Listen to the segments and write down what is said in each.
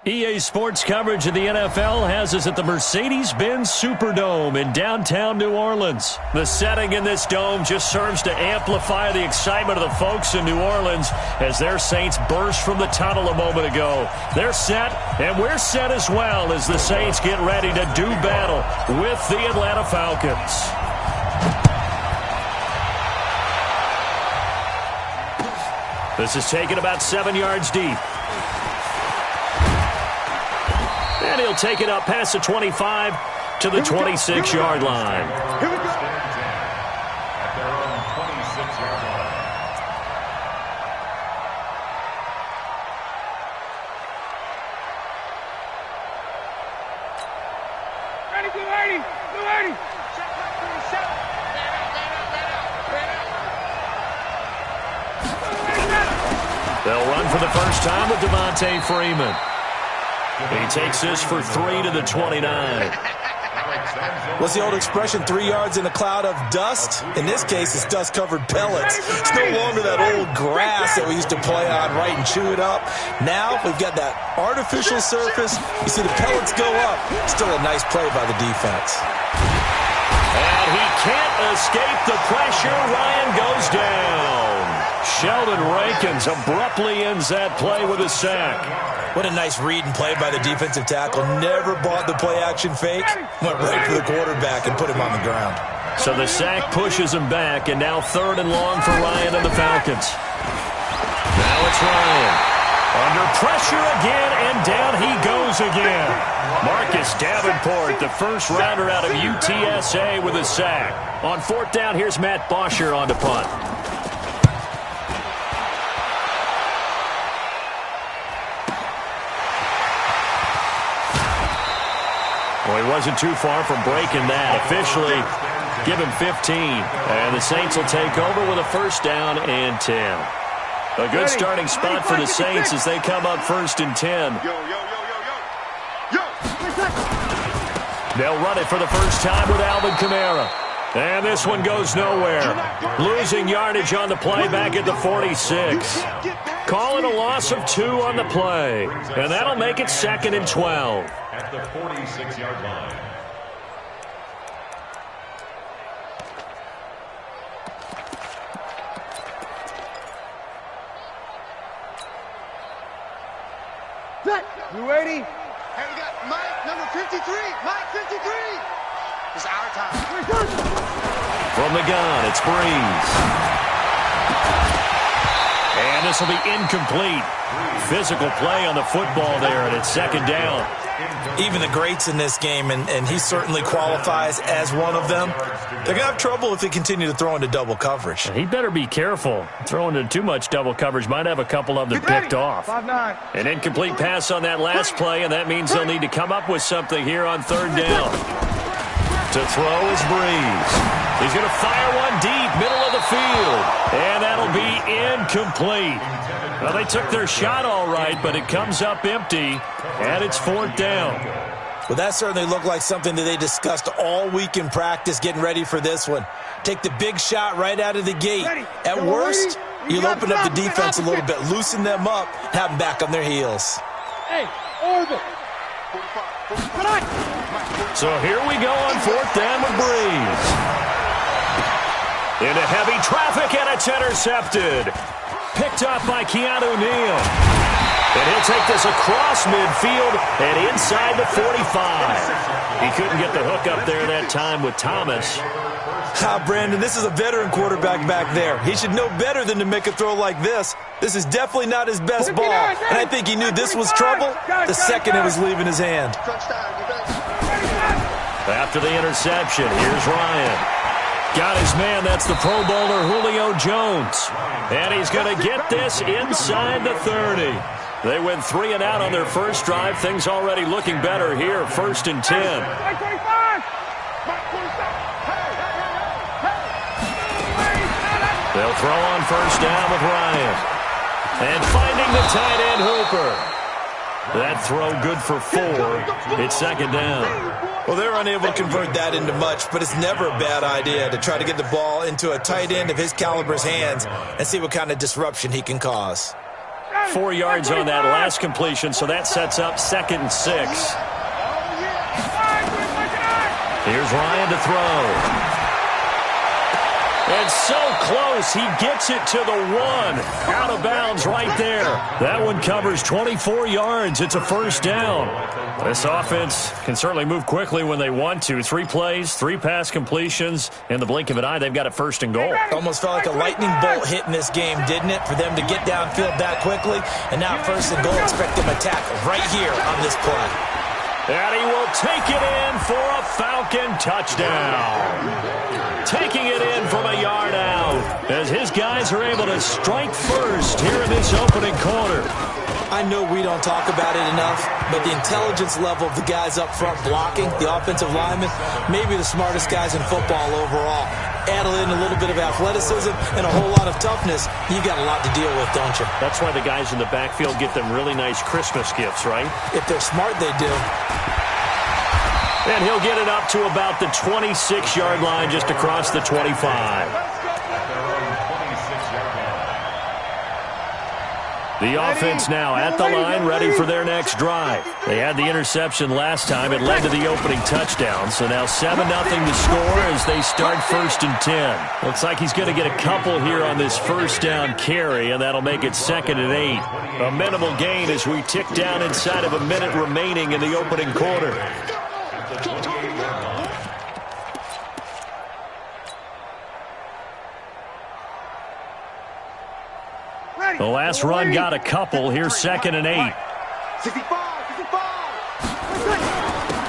EA Sports coverage of the NFL has us at the Mercedes-Benz Superdome in downtown New Orleans. The setting in this dome just serves to amplify the excitement of the folks in New Orleans as their Saints burst from the tunnel a moment ago. They're set, and we're set as well as the Saints get ready to do battle with the Atlanta Falcons. This is taken about 7 yards deep. And he'll take it up past the 25 to the 26-yard line. Here we go. At their own 26-yard line. Ready, Blue 80. Blue 80. They'll run for the first time with Devontae Freeman. He takes this for 3 to the 29. What's the old expression, 3 yards in a cloud of dust? In this case, it's dust-covered pellets. It's no longer that old grass that we used to play on, right, and chew it up. Now we've got that artificial surface. You see the pellets go up. Still a nice play by the defense. And he can't escape the pressure. Ryan goes down. Sheldon Rankins abruptly ends that play with a sack. What a nice read and play by the defensive tackle. Never bought the play-action fake. Went right for the quarterback and put him on the ground. So the sack pushes him back, and now 3rd and long for Ryan and the Falcons. Now it's Ryan. Under pressure again, and down he goes again. Marcus Davenport, the first rounder out of UTSA with a sack. On 4th down, here's Matt Bosher on the punt. Well, he wasn't too far from breaking that. Officially, give him 15. And the Saints will take over with a 1st down and 10. A good starting spot for the Saints as they come up 1st and 10. They'll run it for the first time with Alvin Kamara. And this one goes nowhere. Losing yardage on the play back at the 46. Calling a loss of 2 on the play. And that'll make it 2nd and 12. At the 46-yard line. Blue 80. Hey, we got Mike, number 53. Mike, 53. It's our time. From the gun, it's Breeze. And this will be incomplete. Physical play on the football there, and it's 2nd down. Even the greats in this game, and he certainly qualifies as one of them, they're going to have trouble if they continue to throw into double coverage. He better be careful. Throwing into too much double coverage might have a couple of them picked off. 5-9. An incomplete pass on that last play, and that means they'll need to come up with something here on 3rd down. To throw is Breeze. He's going to fire one deep, middle of the field. And that'll be incomplete. Well, they took their shot all right, but it comes up empty, and it's 4th down. Well, that certainly looked like something that they discussed all week in practice, getting ready for this one. Take the big shot right out of the gate. At worst, you'll open up the defense a little bit, loosen them up, have them back on their heels. Hey, orbit. So here we go on 4th down with Breeze. Into heavy traffic, and it's intercepted. Picked up by Keanu Neal. And he'll take this across midfield and inside the 45. He couldn't get the hook up there that time with Thomas. Brandon, this is a veteran quarterback back there. He should know better than to make a throw like this. This is definitely not his best ball. And I think he knew this was trouble the second it was leaving his hand. After the interception, here's Ryan. Got his man, that's the Pro Bowler Julio Jones. And he's going to get this inside the 30. They went 3 and out on their first drive. Things already looking better here, 1st and 10. They'll throw on 1st down with Ryan. And finding the tight end Hooper. That throw good for 4. It's 2nd down. Well, they're unable to convert that into much, but it's never a bad idea to try to get the ball into a tight end of his caliber's hands and see what kind of disruption he can cause. 4 yards on that last completion, so that sets up 2nd and 6. Here's Ryan to throw. And so close, he gets it to the 1. Out of bounds right there. That one covers 24 yards. It's a first down. This offense can certainly move quickly when they want to. 3 plays, 3 pass completions. In the blink of an eye, they've got it 1st and goal. Almost felt like a lightning bolt hit in this game, didn't it? For them to get downfield that quickly. And now 1st and goal, expect them to tackle right here on this play. And he will take it in for a Falcon touchdown. Taking it in from a yard out as his guys are able to strike first here in this opening quarter. I know we don't talk about it enough, but the intelligence level of the guys up front blocking, the offensive linemen, maybe the smartest guys in football overall. Add in a little bit of athleticism and a whole lot of toughness, you got a lot to deal with, don't you? That's why the guys in the backfield get them really nice Christmas gifts, right? If they're smart, they do. And he'll get it up to about the 26-yard line, just across the 25. The offense now at the line, ready for their next drive. They had the interception last time. It led to the opening touchdown. So now 7-0 to score as they start 1st and 10. Looks like he's going to get a couple here on this first down carry, and that'll make it 2nd and 8. A minimal gain as we tick down inside of a minute remaining in the opening quarter. The last run got a couple. Here's 2nd and 8. 65.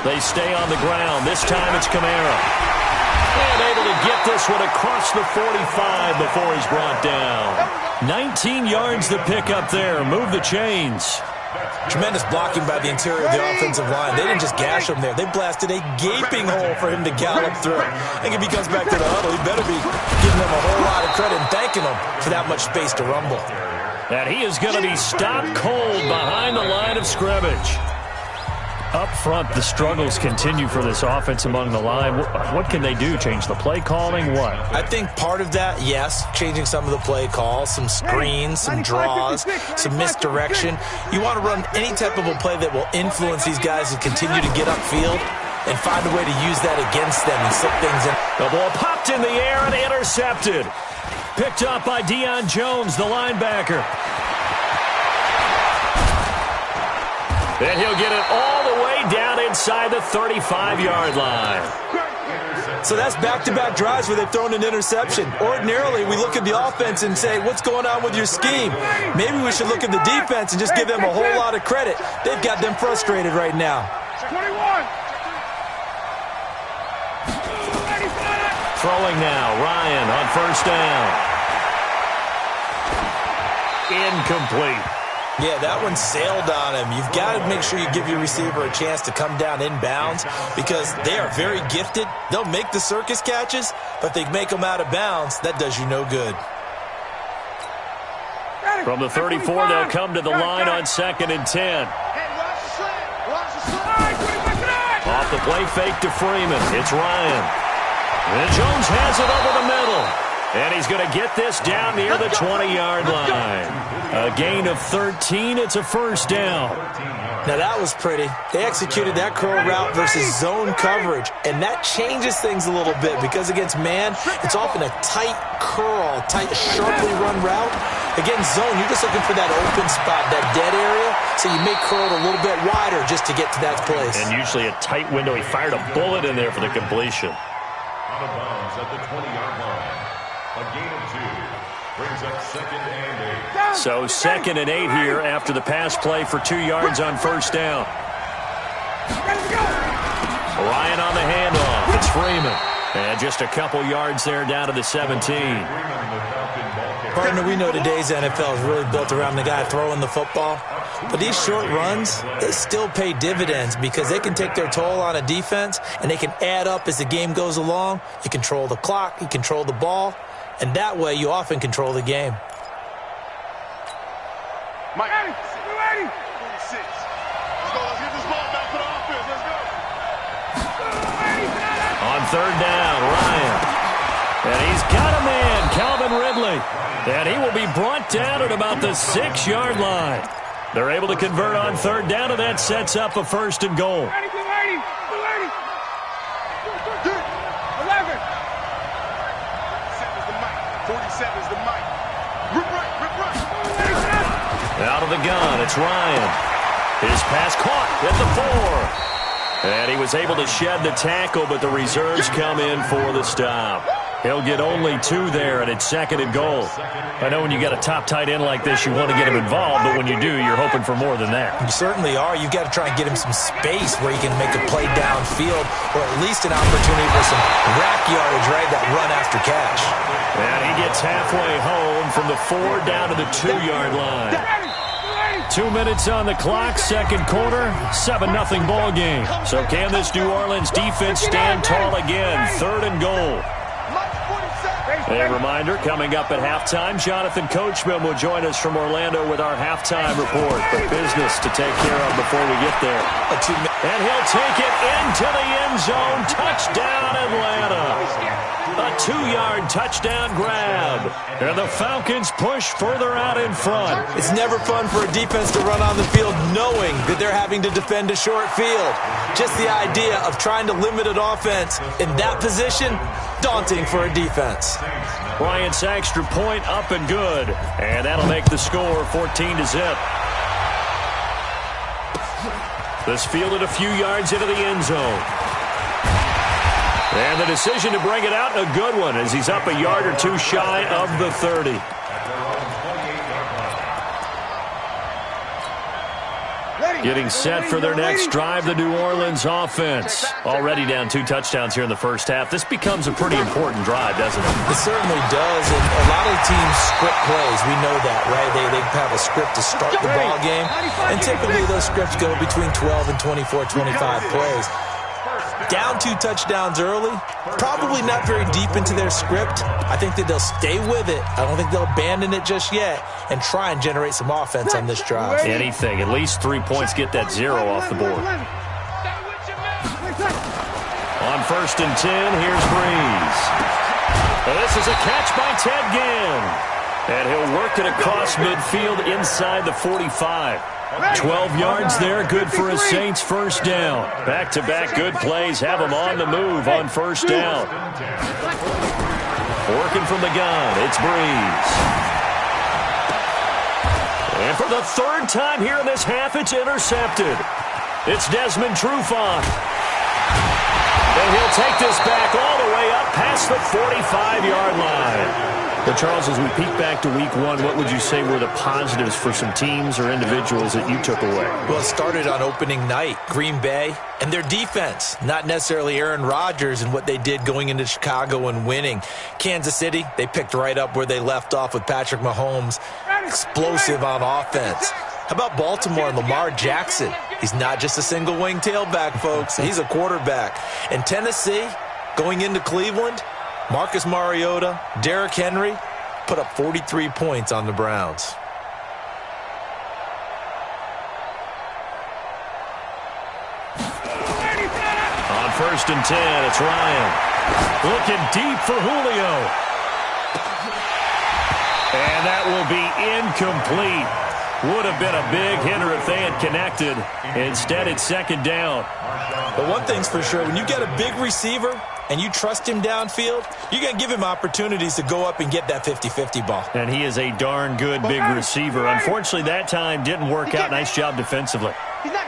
They stay on the ground. This time it's Kamara. And able to get this one across the 45 before he's brought down. 19 yards to pick up there. Move the chains. Tremendous blocking by the interior of the offensive line. They didn't just gash him there. They blasted a gaping hole for him to gallop through. I think if he comes back to the huddle, he better be giving them a whole lot of credit and thanking them for that much space to rumble. And he is going to be stopped cold behind the line of scrimmage. Up front, the struggles continue for this offense among the line. What can they do? Change the play calling? What? I think part of that, yes, changing some of the play calls, some screens, some draws, some misdirection. You want to run any type of a play that will influence these guys to continue to get upfield and find a way to use that against them and slip things in. The ball popped in the air and intercepted. Picked up by Deion Jones, the linebacker. And he'll get it all the way down inside the 35-yard line. So that's back-to-back drives where they've thrown an interception. Ordinarily, we look at the offense and say, what's going on with your scheme? Maybe we should look at the defense and just give them a whole lot of credit. They've got them frustrated right now. 21. Throwing now, Ryan on 1st down. Incomplete. Yeah, that one sailed on him. You've got to make sure you give your receiver a chance to come down inbounds because they are very gifted. They'll make the circus catches, but they make them out of bounds. That does you no good. From the 34, they'll come to the line on 2nd and 10. Off the play fake to Freeman. It's Ryan. And Jones has it over the middle. And he's going to get this down near the 20-yard line. A gain of 13. It's a first down. Now, that was pretty. They executed that curl route versus zone coverage, and that changes things a little bit because against man, it's often a tight curl, tight, sharply run route. Against zone, you're just looking for that open spot, that dead area, so you may curl it a little bit wider just to get to that place. And usually a tight window. He fired a bullet in there for the completion. Out of bounds at the 20-yard line. A gain of 2 brings up 2nd and 8. So 2nd and 8 here after the pass play for 2 yards on first down. Ryan on the handoff. It's Freeman. And just a couple yards there down to the 17. Partner, we know today's NFL is really built around the guy throwing the football. But these short runs, they still pay dividends because they can take their toll on a defense and they can add up as the game goes along. You control the clock, you control the ball, and that way you often control the game. Mike, 280. 46. Let's get this ball back for the offense. Let's go. On 3rd down, Ryan. And he's got a man, Calvin Ridley. And he will be brought down at about the 6-yard line. They're able to convert on third down, and that sets up a first and goal. 280, 280, 11. 47 is the mic. Rip right. Out of the gun, it's Ryan. His pass caught at the 4. And he was able to shed the tackle, but the reserves come in for the stop. He'll get only 2 there, and it's second and goal. I know when you got a top tight end like this, you want to get him involved, but when you do, you're hoping for more than that. You certainly are. You've got to try and get him some space where he can make a play downfield, or at least an opportunity for some rack yardage, right? That run after catch. And he gets halfway home from the 4 down to the 2-yard line. 2 minutes on the clock, second quarter, 7-0 ball game. So can this New Orleans defense stand tall again? Third and goal. A reminder, coming up at halftime, Jonathan Coachman will join us from Orlando with our halftime report. But business to take care of before we get there. And he'll take it into the end zone. Touchdown, Atlanta. A 2-yard touchdown grab. And the Falcons push further out in front. It's never fun for a defense to run on the field knowing that they're having to defend a short field. Just the idea of trying to limit an offense in that position, daunting for a defense. Bryant's extra point up and good. And that'll make the score 14-0. This fielded a few yards into the end zone. And the decision to bring it out, a good one, as he's up a yard or 2 shy of the 30. Getting set for their next drive, the New Orleans offense. Already down 2 touchdowns here in the first half. This becomes a pretty important drive, doesn't it? It certainly does, and a lot of teams script plays. We know that, right? They have a script to start the ball game, and typically those scripts go between 12 and 24, 25 plays. Down 2 touchdowns early, probably not very deep into their script. I think that they'll stay with it. I don't think they'll abandon it just yet and try and generate some offense on this drive. Anything, at least 3 points, get that 0 off the board. On first and 10, here's Breeze. Well, this is a catch by Ted Ginn. And he'll work it across midfield inside the 45. 12 yards there, good for a Saints first down. Back-to-back good plays have them on the move on first down. Working from the gun, it's Breeze. And for the 3rd time here in this half, it's intercepted. It's Desmond Trufant. And he'll take this back all the way up past the 45-yard line. But, Charles, as we peek back to week 1, what would you say were the positives for some teams or individuals that you took away? Well, it started on opening night, Green Bay, and their defense. Not necessarily Aaron Rodgers and what they did going into Chicago and winning. Kansas City, they picked right up where they left off with Patrick Mahomes. Explosive on offense. How about Baltimore and Lamar Jackson? He's not just a single-wing tailback, folks. He's a quarterback. And Tennessee, going into Cleveland, Marcus Mariota, Derrick Henry put up 43 points on the Browns. On first and 10, it's Ryan. Looking deep for Julio. And that will be incomplete. Would have been a big hitter if they had connected. Instead, it's second down. But one thing's for sure, when you get a big receiver and you trust him downfield, you're going to give him opportunities to go up and get that 50-50 ball. And he is a darn good big receiver. Unfortunately, that time didn't work out. Nice job defensively.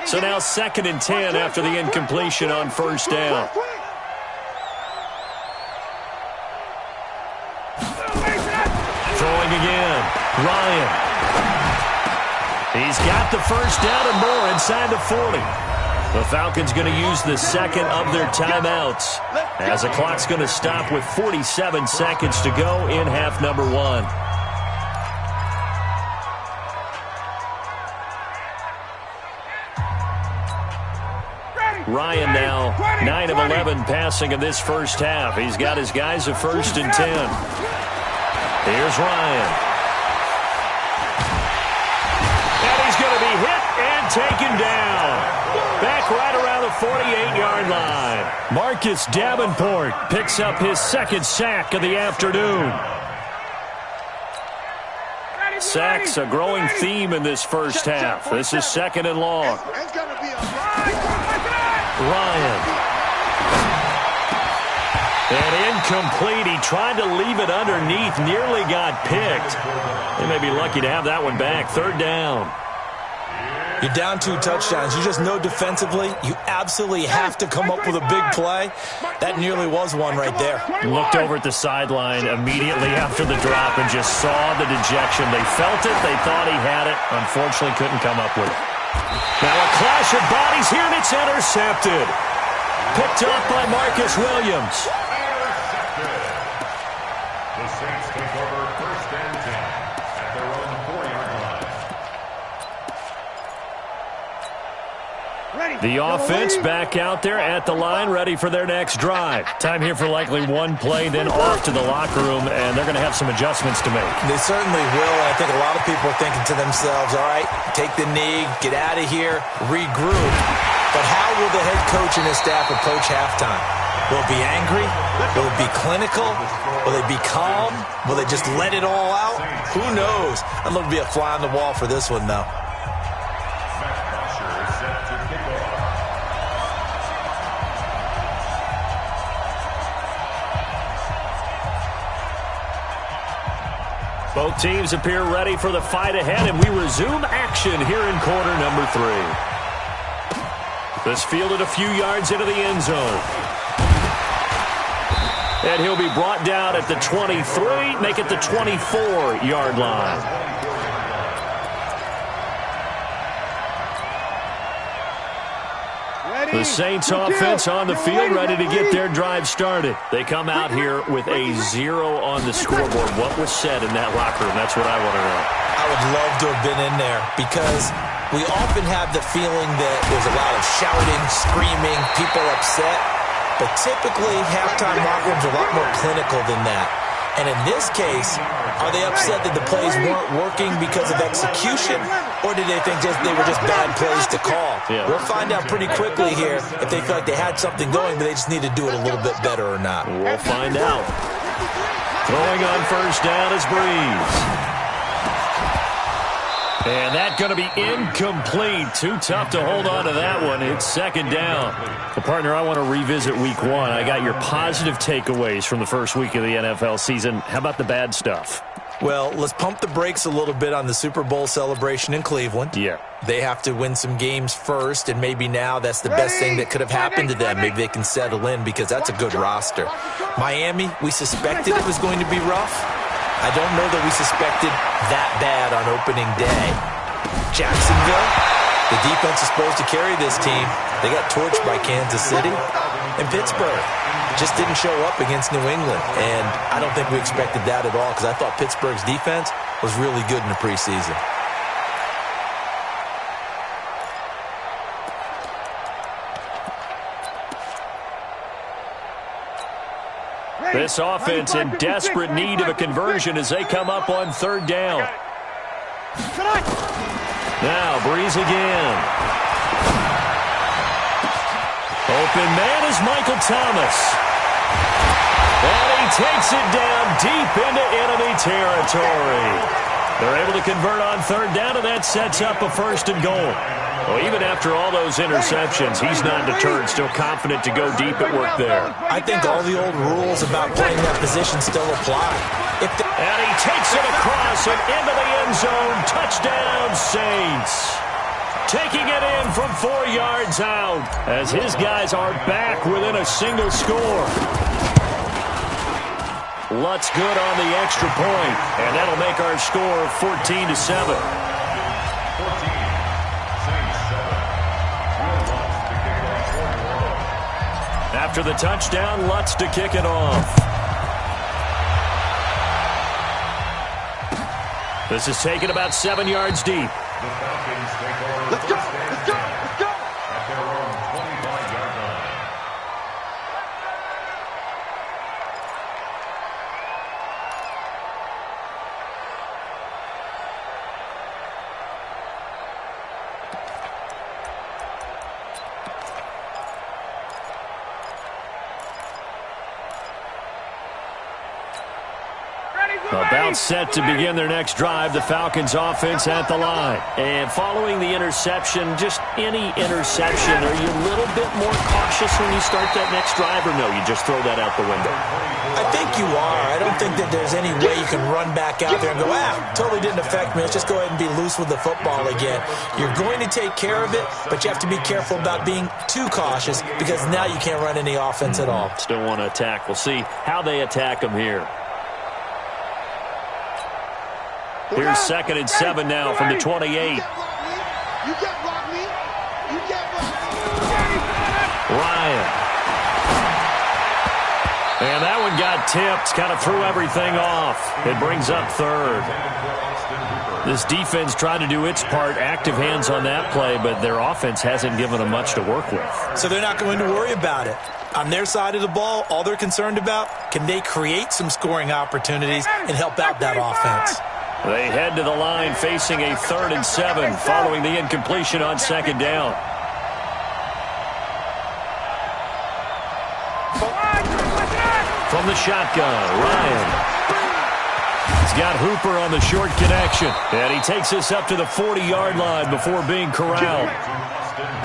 So now second and 10 after the incompletion on first down. Throwing again. Ryan. He's got the first down and more inside the 40. The Falcons going to use the second of their timeouts as the clock's going to stop with 47 seconds to go in half number 1. Ryan now 9 of 11 passing in this first half. He's got his guys at first and 10. Here's Ryan. And he's going to be hit and taken down. Back right around the 48-yard line. Marcus Davenport picks up his second sack of the afternoon. Sacks a growing theme in this first half. This is second and long. Ryan. And incomplete. He tried to leave it underneath. Nearly got picked. They may be lucky to have that one back. Third down. You're down 2 touchdowns. You just know defensively you absolutely have to come up with a big play. That nearly was one right there. Looked over at the sideline immediately after the drop and just saw the dejection. They felt it. They thought he had it. Unfortunately, couldn't come up with it. Now a clash of bodies here, and it's intercepted. Picked up by Marcus Williams. The Saints take over first and 10 at their own 4-yard line. The offense back out there at the line, ready for their next drive. Time here for likely one play, then off to the locker room, and they're going to have some adjustments to make. They certainly will, and I think a lot of people are thinking to themselves, all right, take the knee, get out of here, regroup. But how will the head coach and his staff approach halftime? Will it be angry? Will it be clinical? Will they be calm? Will they just let it all out? Who knows? I'd love to be a fly on the wall for this one, though. Both teams appear ready for the fight ahead, and we resume action here in quarter number 3. This fielded a few yards into the end zone. And he'll be brought down at the 23, make it the 24-yard line. The Saints offense on the field, ready to get their drive started. They come out here with a 0 on the scoreboard. What was said in that locker room? That's what I want to know. I would love to have been in there because we often have the feeling that there's a lot of shouting, screaming, people upset. But typically, halftime locker rooms are a lot more clinical than that. And in this case, are they upset that the plays weren't working because of execution, or did they think they were just bad plays to call? Yeah. We'll find out pretty quickly here if they feel like they had something going, but they just need to do it a little bit better or not. We'll find out. Throwing on first down is Breeze. And that's going to be incomplete. Too tough to hold on to that one. It's second down. Well, partner, I want to revisit week 1. I got your positive takeaways from the first week of the NFL season. How about the bad stuff? Well, let's pump the brakes a little bit on the Super Bowl celebration in Cleveland. Yeah. They have to win some games first, and maybe now that's the best thing that could have happened to them. Maybe they can settle in because that's a good roster. Miami, we suspected it was going to be rough. I don't know that we suspected that bad on opening day. Jacksonville, the defense is supposed to carry this team. They got torched by Kansas City. And Pittsburgh just didn't show up against New England. And I don't think we expected that at all because I thought Pittsburgh's defense was really good in the preseason. This offense in desperate need of a conversion as they come up on third down. Now Breeze again. Open man is Michael Thomas. And he takes it down deep into enemy territory. They're able to convert on third down, and that sets up a first and goal. Well, even after all those interceptions, he's not deterred, still confident to go deep at work there. I think all the old rules about playing that position still apply. And he takes it across and into the end zone. Touchdown, Saints. Taking it in from 4 yards out as his guys are back within a single score. Lutz good on the extra point, and that'll make our score 14-7. After the touchdown, Lutz to kick it off. This is taken about 7 yards deep. Let's go, let's go, let's go. At their own 25-yard line. all set to begin their next drive. The Falcons offense at the line. And following the interception, just any interception, are you a little bit more cautious when you start that next drive, or no, you just throw that out the window? I think you are. I don't think that there's any way you can run back out there and go, totally didn't affect me. Let's just go ahead and be loose with the football again. You're going to take care of it, but you have to be careful about being too cautious because now you can't run any offense at all. Still want to attack. We'll see how they attack them here. Here's 2nd and 7 now from the 28. You can't block me. You can't block me. Ryan. And that one got tipped. Kind of threw everything off. It brings up 3rd. This defense tried to do its part, active hands on that play, but their offense hasn't given them much to work with. So they're not going to worry about it. On their side of the ball, all they're concerned about, can they create some scoring opportunities and help out that offense? They head to the line facing a 3rd and 7 following the incompletion on 2nd down. From the shotgun, Ryan. He's got Hooper on the short connection. And he takes us up to the 40-yard line before being corralled.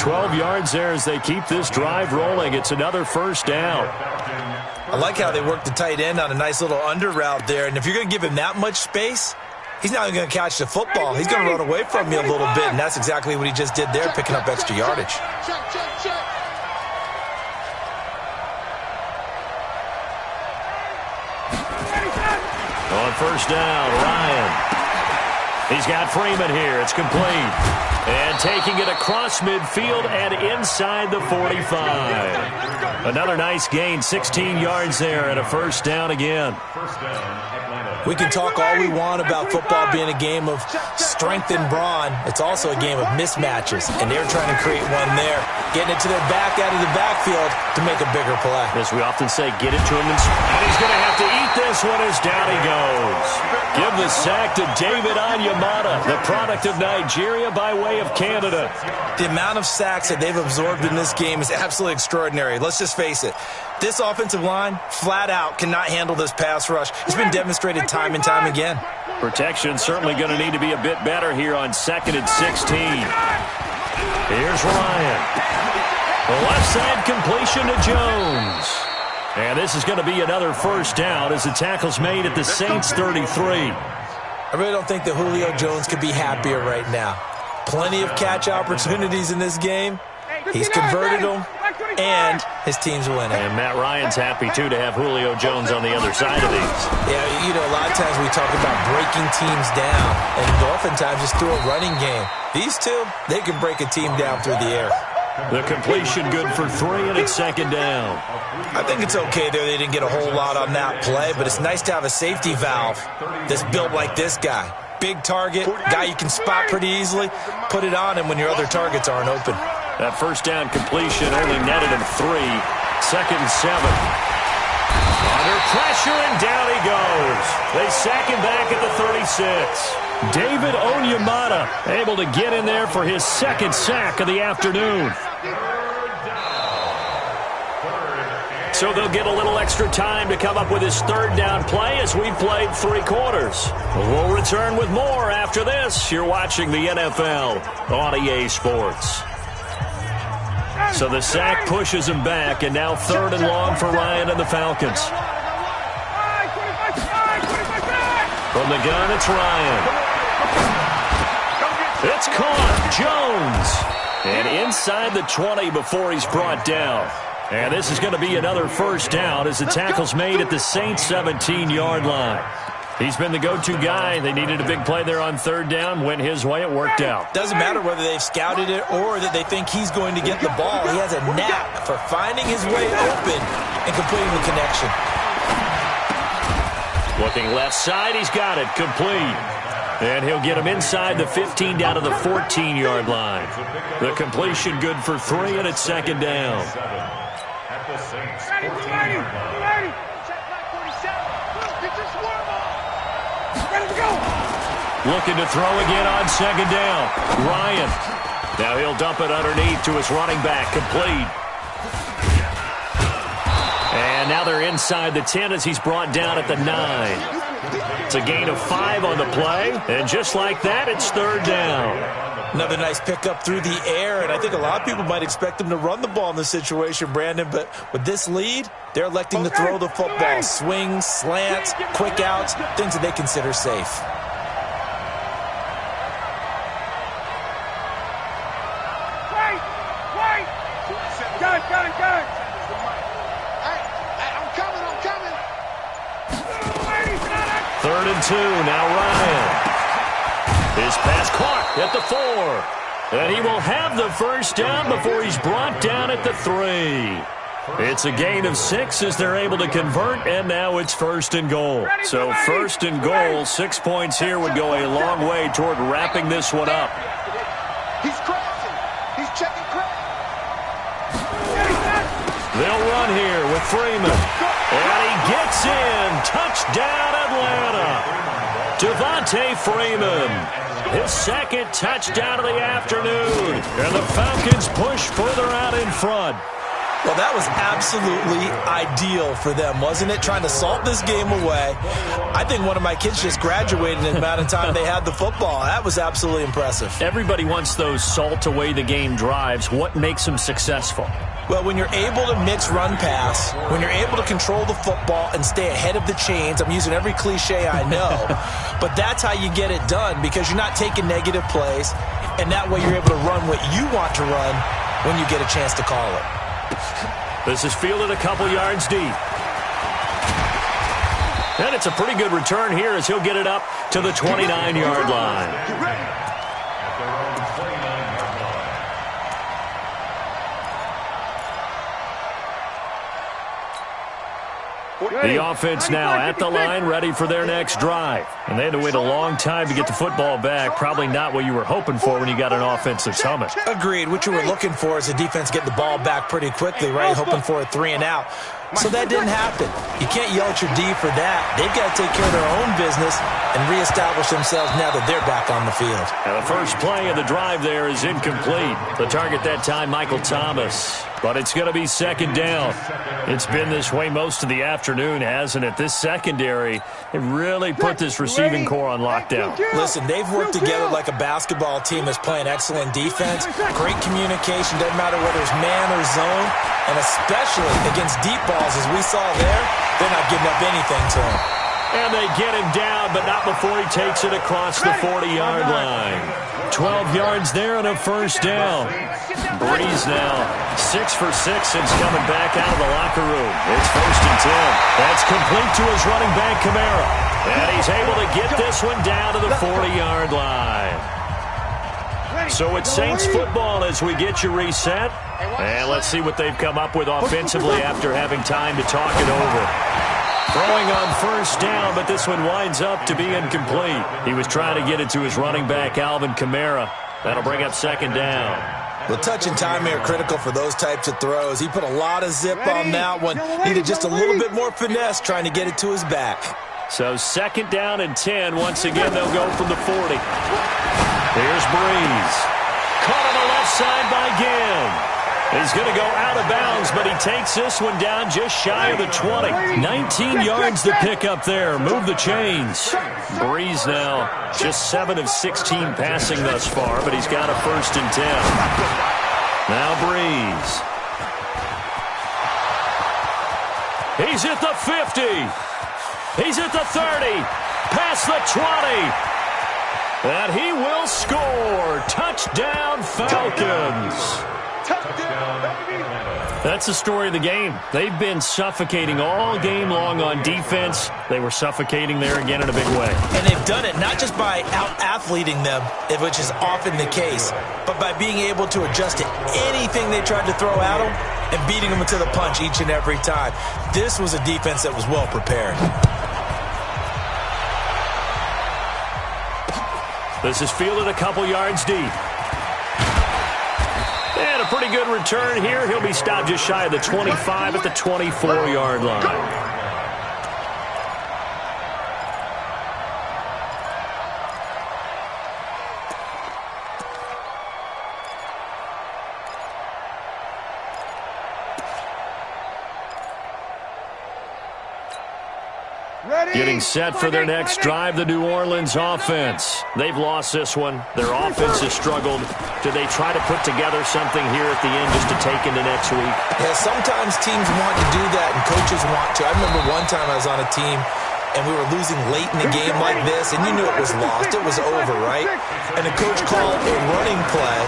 12 yards there as they keep this drive rolling. It's another 1st down. I like how they work the tight end on a nice little under route there. And if you're going to give him that much space, he's not even going to catch the football. He's going to run away from you a little bit, and that's exactly what he just did there, picking up extra yardage. Check. On 1st down, Ryan. He's got Freeman here. It's complete. And taking it across midfield and inside the 45. Another nice gain, 16 yards there and a 1st down again. We can talk all we want about football being a game of strength and brawn. It's also a game of mismatches, and they're trying to create one there, getting it to their back out of the backfield to make a bigger play. As we often say, get it to him, and he's going to have to eat this one as down he goes. Give the sack to David Onyemata, the product of Nigeria by way of Canada. The amount of sacks that they've absorbed in this game is absolutely extraordinary. Let's just face it. This offensive line, flat out, cannot handle this pass rush. It's been demonstrated time and time again. Protection certainly going to need to be a bit better here on 2nd and 16. Here's Ryan. The left side completion to Jones. And this is going to be another 1st down as the tackle's made at the Saints 33. I really don't think that Julio Jones could be happier right now. Plenty of catch opportunities in this game. He's converted them, and his team's winning. And Matt Ryan's happy, too, to have Julio Jones on the other side of these. Yeah, you know, a lot of times we talk about breaking teams down, and oftentimes just through a running game. These two, they can break a team down through the air. The completion good for 3, and it's 2nd down. I think it's okay there. They didn't get a whole lot on that play, but it's nice to have a safety valve that's built like this guy. Big target, guy you can spot pretty easily. Put it on him when your other targets aren't open. That 1st down completion only netted him 3. 2nd and 7. Under pressure, and down he goes. They sack him back at the 36. David Onyemata able to get in there for his 2nd sack of the afternoon. So they'll get a little extra time to come up with his 3rd down play as we've played 3 quarters. We'll return with more after this. You're watching the NFL on EA Sports. So the sack pushes him back, and now 3rd and long for Ryan and the Falcons. From the gun, it's Ryan. It's caught. Jones. And inside the 20 before he's brought down. And this is going to be another 1st down as the tackle's made at the Saints 17-yard line. He's been the go-to guy. They needed a big play there on 3rd down. Went his way. It worked out. Doesn't matter whether they've scouted it or that they think he's going to get the ball. He has a knack for finding his way open and completing the connection. Looking left side. He's got it. Complete. And he'll get him inside the 15 down to the 14-yard line. The completion good for 3, and it's 2nd down. At the Saints 14-yard line. Looking to throw again on 2nd down. Ryan. Now he'll dump it underneath to his running back. Complete. And now they're inside the 10 as he's brought down at the 9. It's a gain of 5 on the play, and just like that, it's third down. Another nice pickup through the air, and I think a lot of people might expect them to run the ball in this situation, Brandon, but with this lead, they're electing to throw the football. Swings, slants, quick outs, things that they consider safe. Got it. I'm coming. 3rd and 2, now Ryan. His pass caught at the 4. And he will have the first down before he's brought down at the 3. It's a gain of 6 as they're able to convert, and now it's 1st and goal. So 1st and goal, 6 points here would go a long way toward wrapping this one up. He's crashing. He's checking crash. They'll run here with Freeman. And he gets in. Touchdown, Atlanta. Devontae Freeman. His second touchdown of the afternoon. And the Falcons push further out in front. Well, that was absolutely ideal for them, wasn't it? Trying to salt this game away. I think one of my kids just graduated in the amount of time they had the football. That was absolutely impressive. Everybody wants those salt away the game drives. What makes them successful? Well, when you're able to mix run-pass, when you're able to control the football and stay ahead of the chains, I'm using every cliche I know, but that's how you get it done because you're not taking negative plays, and that way you're able to run what you want to run when you get a chance to call it. This is fielded a couple yards deep. And it's a pretty good return here as he'll get it up to the 29-yard line. The offense now at the line, ready for their next drive. And they had to wait a long time to get the football back. Probably not what you were hoping for when you got an offense that's humming. Agreed. What you were looking for is the defense getting the ball back pretty quickly, right? Hoping for a 3 and out. So that didn't happen. You can't yell at your D for that. They've got to take care of their own business and reestablish themselves now that they're back on the field. And the first play of the drive there is incomplete. The target that time, Michael Thomas. But it's going to be second down. It's been this way most of the afternoon, hasn't it? This secondary, it really put this receiving core on lockdown. Listen, they've worked together like a basketball team that's playing excellent defense. Great communication, doesn't matter whether it's man or zone. And especially against deep balls, as we saw there, they're not giving up anything to him. And they get him down, but not before he takes it across the 40-yard line. 12 yards there and a first down. Breeze now 6 for 6 since coming back out of the locker room. It's 1st and 10. That's complete to his running back, Kamara. And he's able to get this one down to the 40-yard line. So it's Saints football as we get you reset. And let's see what they've come up with offensively after having time to talk it over. Throwing on first down, but this one winds up to be incomplete. He was trying to get it to his running back, Alvin Kamara. That'll bring up second down. Well, touch and timing are critical for those types of throws. He put a lot of zip on that one. Needed just a little bit more finesse trying to get it to his back. So second down and 10. Once again, they'll go from the 40. Here's Breeze. Caught on the left side by Ginn. He's going to go out of bounds, but he takes this one down just shy of the 20. 19 yards to pick up there. Move the chains. Breeze now just 7 of 16 passing thus far, but he's got a 1st and 10. Now Breeze. He's at the 50. He's at the 30. Past the 20. And he will score. Touchdown, Falcons. That's the story of the game. They've been suffocating all game long on defense. They were suffocating there again in a big way. And they've done it not just by out-athleting them, which is often the case, but by being able to adjust to anything they tried to throw at them and beating them to the punch each and every time. This was a defense that was well prepared. This is fielded a couple yards deep. And a pretty good return here. He'll be stopped just shy of the 25 at the 24-yard line. Getting set for their next drive, the New Orleans offense. They've lost this one. Their offense has struggled. Do they try to put together something here at the end just to take into next week? Yeah, sometimes teams want to do that and coaches want to. I remember one time I was on a team and we were losing late in the game like this, and you knew it was lost. It was over, right? And the coach called a running play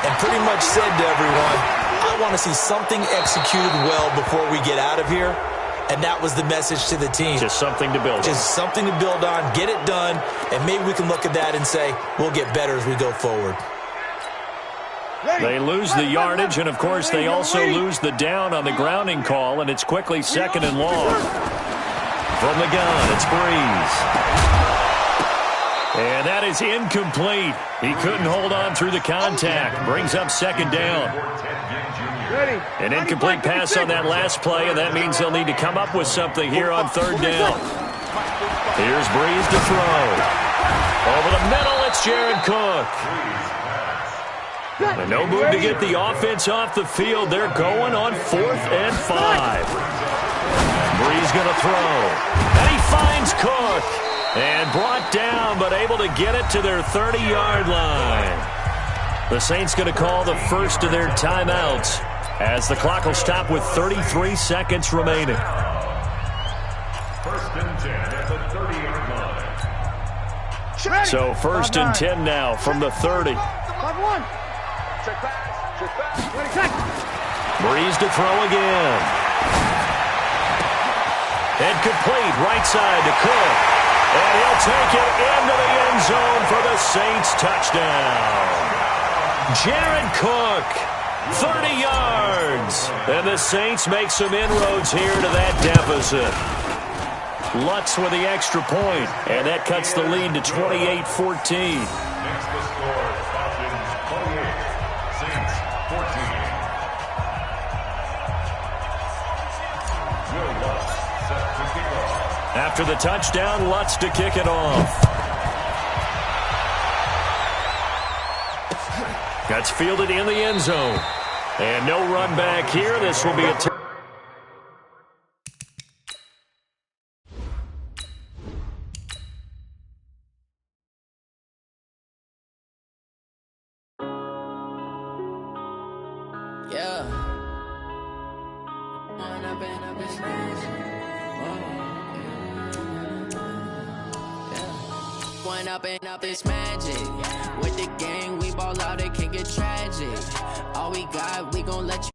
and pretty much said to everyone, I want to see something executed well before we get out of here. And that was the message to the team. Just something to build on. Just something to build on, get it done, and maybe we can look at that and say, we'll get better as we go forward. They lose the yardage, and, of course, they also lose the down on the grounding call, and it's quickly 2nd and long. From the gun, it's Breeze. And that is incomplete. He couldn't hold on through the contact. Brings up 2nd down. An incomplete pass on that last play, and that means they'll need to come up with something here on 3rd down. Here's Breeze to throw. Over the middle, it's Jared Cook. And no move to get the offense off the field. They're going on 4th and 5. Breeze going to throw. And he finds Cook. And brought down, but able to get it to their 30-yard line. The Saints going to call the first of their timeouts as the clock will stop with 33 seconds remaining. 1st and 10 at the 30-yard line. So 1st and 10 now from the 30. Breeze to throw again. And complete right side to Cook. And he'll take it into the end zone for the Saints touchdown. Jared Cook, 30 yards. And the Saints make some inroads here to that deficit. Lutz with the extra point, and that cuts the lead to 28-14. Next the score, Falcons 28, Saints 14. Will Lutz set to kick off. After the touchdown, Lutz to kick it off. That's fielded in the end zone. And no run back here. This will be a up this magic. With the gang, we ball out, it can get tragic. All we got, we gon' let you